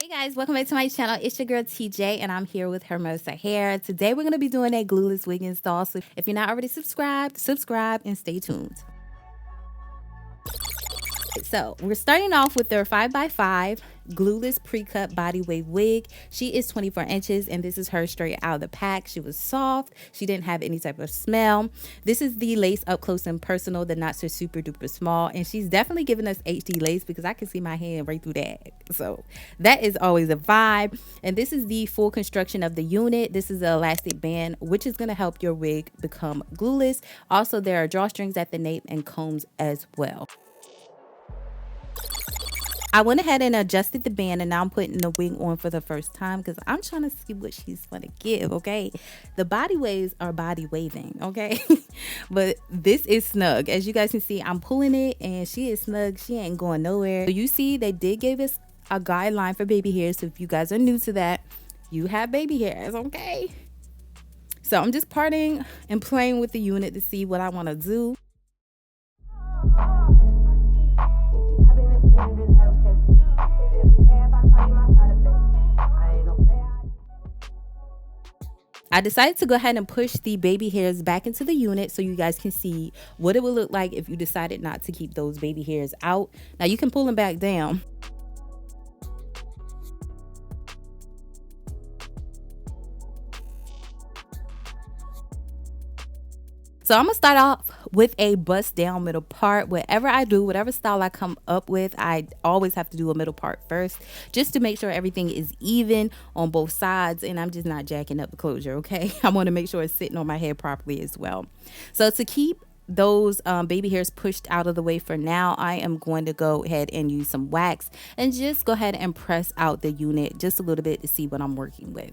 Hey guys, welcome back to my channel. It's your girl TJ and I'm here with Hermosa Hair. Today we're going to be doing a glueless wig install. So if you're not already subscribed, subscribe and stay tuned. So we're starting off with their 5x5 glueless pre-cut body wave wig. She is 24 inches and this is her straight out of the pack. She was soft. She didn't have any type of smell. This is the lace up close and personal, the not so super duper small, and she's definitely giving us HD lace because I can see my hand right through that. So that is always a vibe. And this is the full construction of the unit. This is the elastic band, which is going to help your wig become glueless. Also, there are drawstrings at the nape and combs as well. I went ahead and adjusted the band and now I'm putting the wig on for the first time because I'm trying to see what she's going to give, okay? The body waves are body waving, okay? But this is snug. As you guys can see, I'm pulling it and she is snug. She ain't going nowhere. So you see, they did give us a guideline for baby hairs. So if you guys are new to that, you have baby hairs, okay? So I'm just parting and playing with the unit to see what I want to do. I decided to go ahead and push the baby hairs back into the unit so you guys can see what it would look like if you decided not to keep those baby hairs out. Now you can pull them back down. So I'm gonna start off with a bust down middle part. Whatever I do, whatever style I come up with, I always have to do a middle part first just to make sure everything is even on both sides and I'm just not jacking up the closure, okay? I want to make sure it's sitting on my head properly as well. So to keep those baby hairs pushed out of the way for now, I am going to go ahead and use some wax and just go ahead and press out the unit just a little bit to see what I'm working with.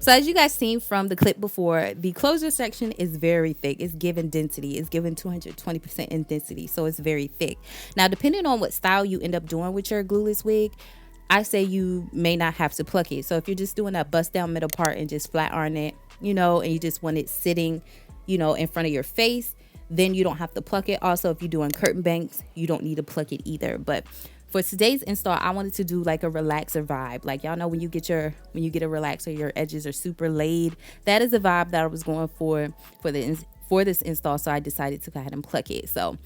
So as you guys seen from the clip before, the closure section is very thick. It's given density. It's given 220% in density, so it's very thick. Now, depending on what style you end up doing with your glueless wig, I say you may not have to pluck it. So if you're just doing a bust down middle part and just flat iron it, you know, and you just want it sitting, you know, in front of your face, then you don't have to pluck it. Also, if you're doing curtain banks, you don't need to pluck it either. But for today's install, I wanted to do like a relaxer vibe. Like y'all know when you get a relaxer, your edges are super laid. That is the vibe that I was going for this install. So I decided to go ahead and pluck it. So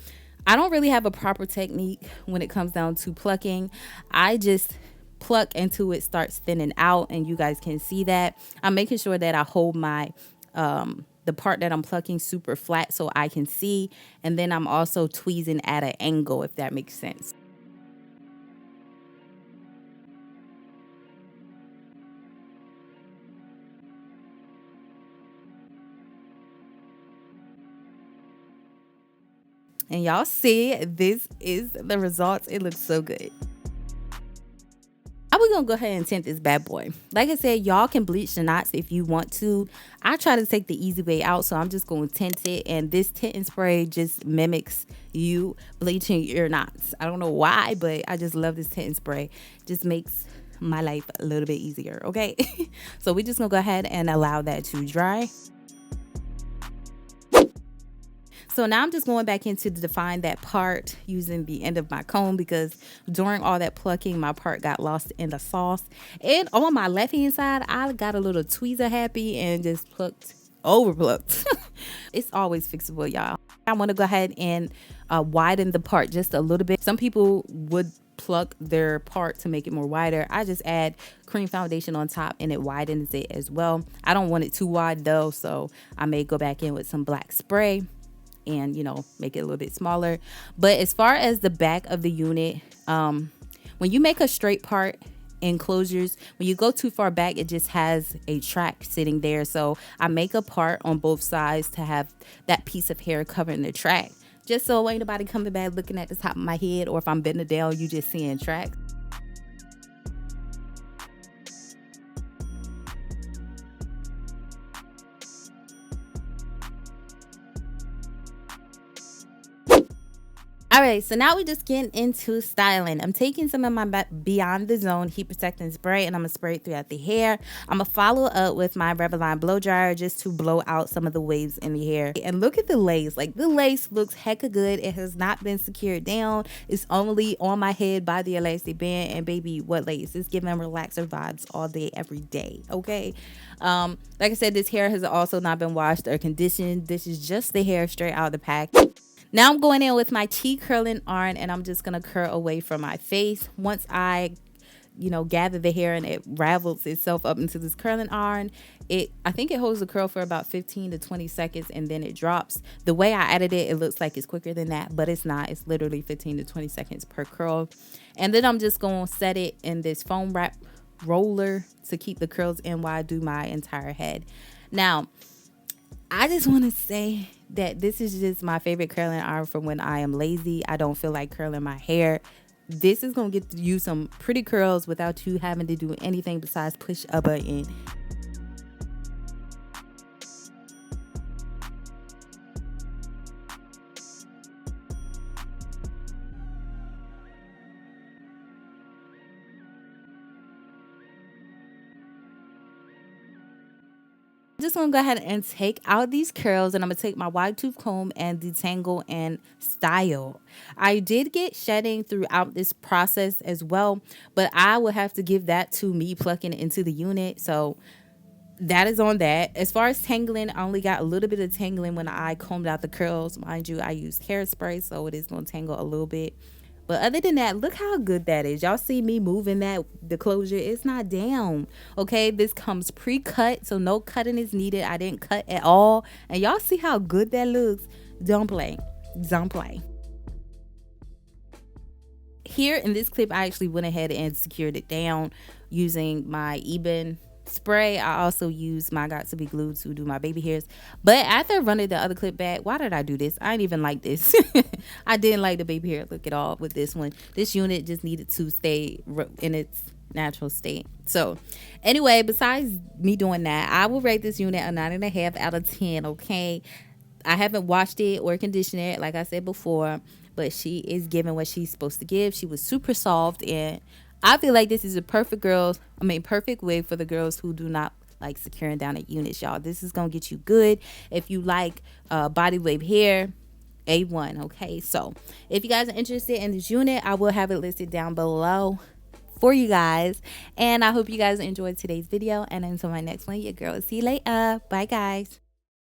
I don't really have a proper technique when it comes down to plucking. I just pluck until it starts thinning out, and you guys can see that. I'm making sure that I hold my the part that I'm plucking super flat so I can see, and then I'm also tweezing at an angle, if that makes sense. And y'all see, this is the results. It looks so good. We're gonna go ahead and tint this bad boy. Like I said, y'all can bleach the knots if you want to. I try to take the easy way out, so I'm just going to tint it, and this tinting spray just mimics you bleaching your knots. I don't know why, but I just love this tinting spray. Just makes my life a little bit easier, okay? So we're just gonna go ahead and allow that to dry. So now I'm just going back in to define that part using the end of my comb, because during all that plucking, my part got lost in the sauce. And on my left hand side, I got a little tweezer happy and just over plucked. It's always fixable, y'all. I want to go ahead and widen the part just a little bit. Some people would pluck their part to make it more wider. I just add cream foundation on top and it widens it as well. I don't want it too wide though, so I may go back in with some black spray and, you know, make it a little bit smaller. But as far as the back of the unit, when you make a straight part in closures, when you go too far back, it just has a track sitting there. So I make a part on both sides to have that piece of hair covering the track, just so ain't nobody coming back looking at the top of my head, or if I'm bending down, you just seeing tracks. All right, so now we're just getting into styling. I'm taking some of my Beyond the Zone Heat Protecting Spray, and I'm going to spray it throughout the hair. I'm going to follow up with my Revlon Blow Dryer just to blow out some of the waves in the hair. And look at the lace. Like, the lace looks hecka good. It has not been secured down. It's only on my head by the elastic band. And baby, what lace? It's giving relaxer vibes all day, every day, okay? Like I said, this hair has also not been washed or conditioned. This is just the hair straight out of the pack. Now I'm going in with my tea curling iron, and I'm just going to curl away from my face. Once I, gather the hair and it ravels itself up into this curling iron, I think it holds the curl for about 15 to 20 seconds, and then it drops. The way I added it, it looks like it's quicker than that, but it's not. It's literally 15 to 20 seconds per curl. And then I'm just going to set it in this foam wrap roller to keep the curls in while I do my entire head. Now, I just want to say that this is just my favorite curling iron from when I am lazy. I don't feel like curling my hair. This is going to get you some pretty curls without you having to do anything besides push a button. Just gonna go ahead and take out these curls, and I'm gonna take my wide tooth comb and detangle and style. I did get shedding throughout this process as well, but I will have to give that to me plucking into the unit, so that is on that. As far as tangling, I only got a little bit of tangling when I combed out the curls. Mind you, I used hairspray, so it is gonna tangle a little bit. But other than that, look how good that is. Y'all see me moving the closure. It's not down. Okay, this comes pre-cut, so no cutting is needed. I didn't cut at all. And y'all see how good that looks. Don't play. Don't play. Here in this clip, I actually went ahead and secured it down using my Ebin spray. I also use my Got2b glue to do my baby hairs, but after running the other clip back, why did I do this? I didn't even like this. I didn't like the baby hair look at all with this one. This unit just needed to stay in its natural state. So anyway, besides me doing that, I will rate this unit a 9.5 out of 10. Okay, I haven't washed it or conditioned it like I said before, but she is giving what she's supposed to give. She was super soft, and I feel like this is a perfect wig for the girls who do not like securing down at units, y'all. This is going to get you good. If you like body wave hair, A1, okay? So if you guys are interested in this unit, I will have it listed down below for you guys. And I hope you guys enjoyed today's video. And until my next one, your girl, see you later. Bye, guys.